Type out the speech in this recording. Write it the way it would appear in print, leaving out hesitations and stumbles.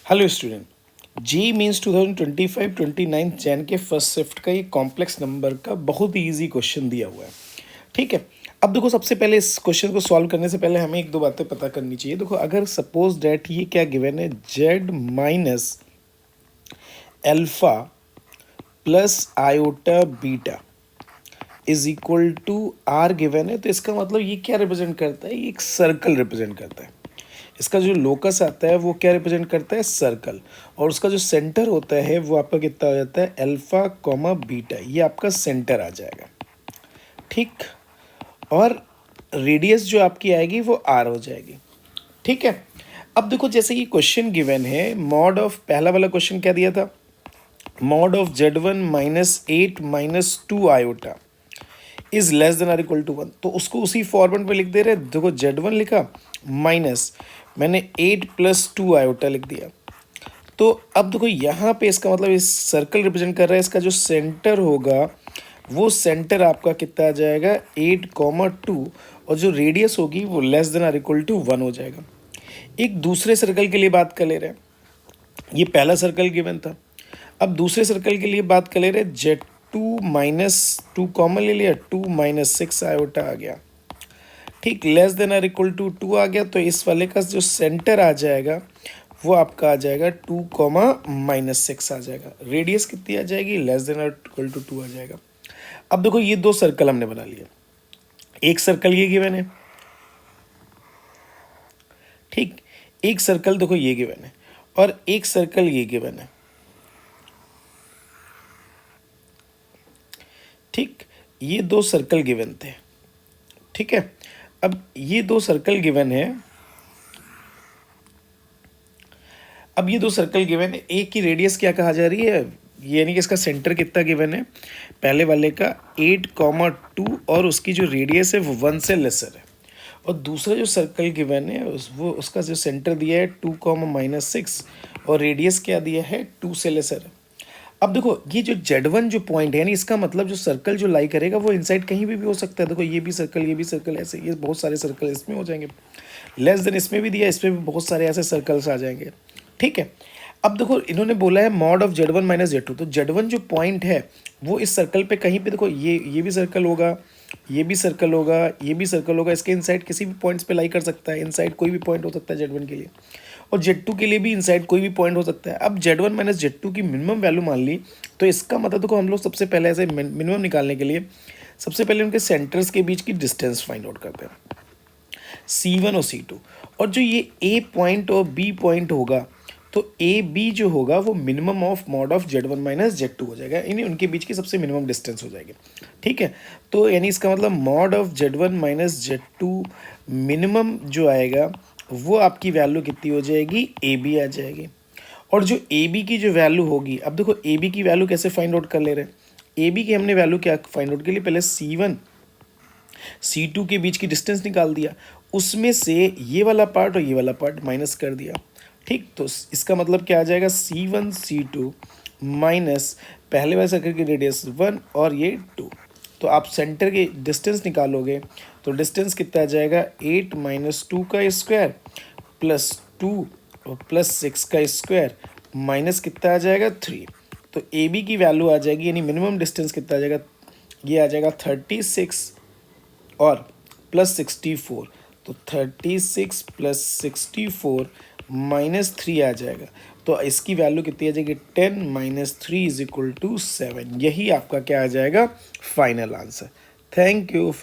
Hello student, जी means 2025-29 Jain के first shift का ये कॉम्प्लेक्स नंबर का बहुत ही ईजी क्वेश्चन दिया हुआ है। ठीक है, अब देखो सबसे पहले इस क्वेश्चन को सॉल्व करने से पहले हमें एक दो बातें पता करनी चाहिए। देखो अगर सपोज डैट ये क्या गिवन है, Z minus alpha plus iota beta is equal to r given है, तो इसका मतलब ये क्या रिप्रेजेंट करता है, ये एक सर्कल रिप्रेजेंट करता है। इसका जो लोकस आता है वो क्या रिप्रेजेंट करता है, सर्कल। और उसका जो सेंटर होता है वो आपका कितना हो जाता है, अल्फा कॉमा बीटा, ये आपका सेंटर आ जाएगा। ठीक, और रेडियस जो आपकी आएगी वो आर हो जाएगी। ठीक है, अब देखो जैसे ये क्वेश्चन गिवन है, मॉड ऑफ, पहला वाला क्वेश्चन क्या दिया था, mod of Z1 minus 8 minus 2 iota is less than or equal to 1, तो उसको उसी फॉर्मेट में लिख दे रहे। देखो Z1 लिखा माइनस मैंने 8 प्लस 2 आयोटा लिख दिया। तो अब देखो यहाँ पे इसका मतलब इस सर्कल रिप्रेजेंट कर रहा है, इसका जो सेंटर होगा वो सेंटर आपका कितना आ जाएगा, 8,2, और जो रेडियस होगी वो less than or equal to 1 हो जाएगा। एक दूसरे सर्कल के लिए बात कर ले रहे हैं, ये पहला सर्कल गिवन था। अब दूसरे सर्कल के लिए बात कर ले रहे हैं, Z2 माइनस 2 कॉमन ले लिया, 2 माइनस 6 आयोटा आ गया। ठीक, less than or equal to 2 आ गया, तो इस वाले का जो सेंटर आ जाएगा वो आपका आ जाएगा 2 कॉमा माइनस 6 आ जाएगा। रेडियस कितनी आ जाएगी, less than or equal to 2 आ जाएगा। अब देखो ये दो सर्कल हमने बना लिया, एक सर्कल ये गिवन है, ठीक, एक सर्कल देखो ये गिवन है, और एक सर्कल ये गिवन है। ठीक, ये दो सर्कल गिवन थे। ठीक है, अब ये दो सर्कल गिवन है, अब ये दो सर्कल गिवन है, एक की रेडियस क्या कहा जा रही है, यानी कि इसका सेंटर कितना गिवन है, पहले वाले का 8,2, और उसकी जो रेडियस है वो 1 से लेसर है। और दूसरा जो सर्कल गिवन है वो उसका जो सेंटर दिया है 2,-6, और रेडियस क्या दिया है, 2 से लेसर है। अब देखो ये जो Z1 जो पॉइंट है, यानी इसका मतलब जो सर्कल जो लाई करेगा वो इनसाइड कहीं भी हो सकता है। देखो ये भी सर्कल, ये भी सर्कल, ऐसे ये बहुत सारे सर्कल इसमें हो जाएंगे। लेस देन इसमें भी दिया, इसमें भी बहुत सारे ऐसे सर्कल्स आ जाएंगे। ठीक है, अब देखो इन्होंने बोला है mod of Z1 minus Z2, तो Z1 जो पॉइंट है वो इस सर्कल पे कहीं पे, देखो ये भी सर्कल होगा, ये भी सर्कल होगा, ये भी सर्कल होगा, इसके इनसाइड किसी भी पॉइंट्स पे लाई कर सकता है। इनसाइड कोई भी पॉइंट हो सकता है Z1 के लिए, और Z2 के लिए भी इनसाइड कोई भी पॉइंट हो सकता है। अब Z1 माइनस Z2 की मिनिमम वैल्यू मान ली, तो इसका मतलब देखो हम लोग सबसे पहले ऐसे मिनिमम निकालने के लिए सबसे पहले उनके सेंटर्स के बीच की डिस्टेंस फाइंड आउट करते हैं, C1 और C2। और जो ये A पॉइंट और B पॉइंट होगा, तो ए बी जो होगा वो minimum of mod of Z1 minus Z2 हो जाएगा, यानी उनके बीच की सबसे मिनिमम डिस्टेंस हो जाएगी। ठीक है, तो यानी इसका मतलब mod of Z1 minus Z2 minimum जो आएगा वो आपकी वैल्यू कितनी हो जाएगी, ए बी आ जाएगी। और जो ए बी की जो वैल्यू होगी, अब देखो ए बी की वैल्यू कैसे फाइंड आउट कर ले रहे हैं, ए बी की हमने वैल्यू क्या फाइंड आउट के लिए पहले C1 C2 के बीच की डिस्टेंस निकाल दिया, उसमें से ये वाला पार्ट और ये वाला पार्ट माइनस कर दिया। ठीक, तो इसका मतलब क्या आ जाएगा, C1 C2 माइनस पहले वाले सर्कल की रेडियस 1 और ये 2, तो आप सेंटर की डिस्टेंस निकालोगे तो डिस्टेंस कितना आ जाएगा, 8 माइनस 2 का स्क्वायर प्लस 2 और प्लस 6 का स्क्वायर माइनस कितना आ जाएगा, 3। तो ए बी की वैल्यू आ जाएगी, यानी मिनिमम डिस्टेंस कितना आ जाएगा, ये आ जाएगा 36 और प्लस 64, तो 36 प्लस 64 माइनस 3 आ जाएगा। तो इसकी वैल्यू कितनी आ जाएगी, 10 माइनस 3 इज इक्वल टू 7। यही आपका क्या आ जाएगा, final answer. Thank you for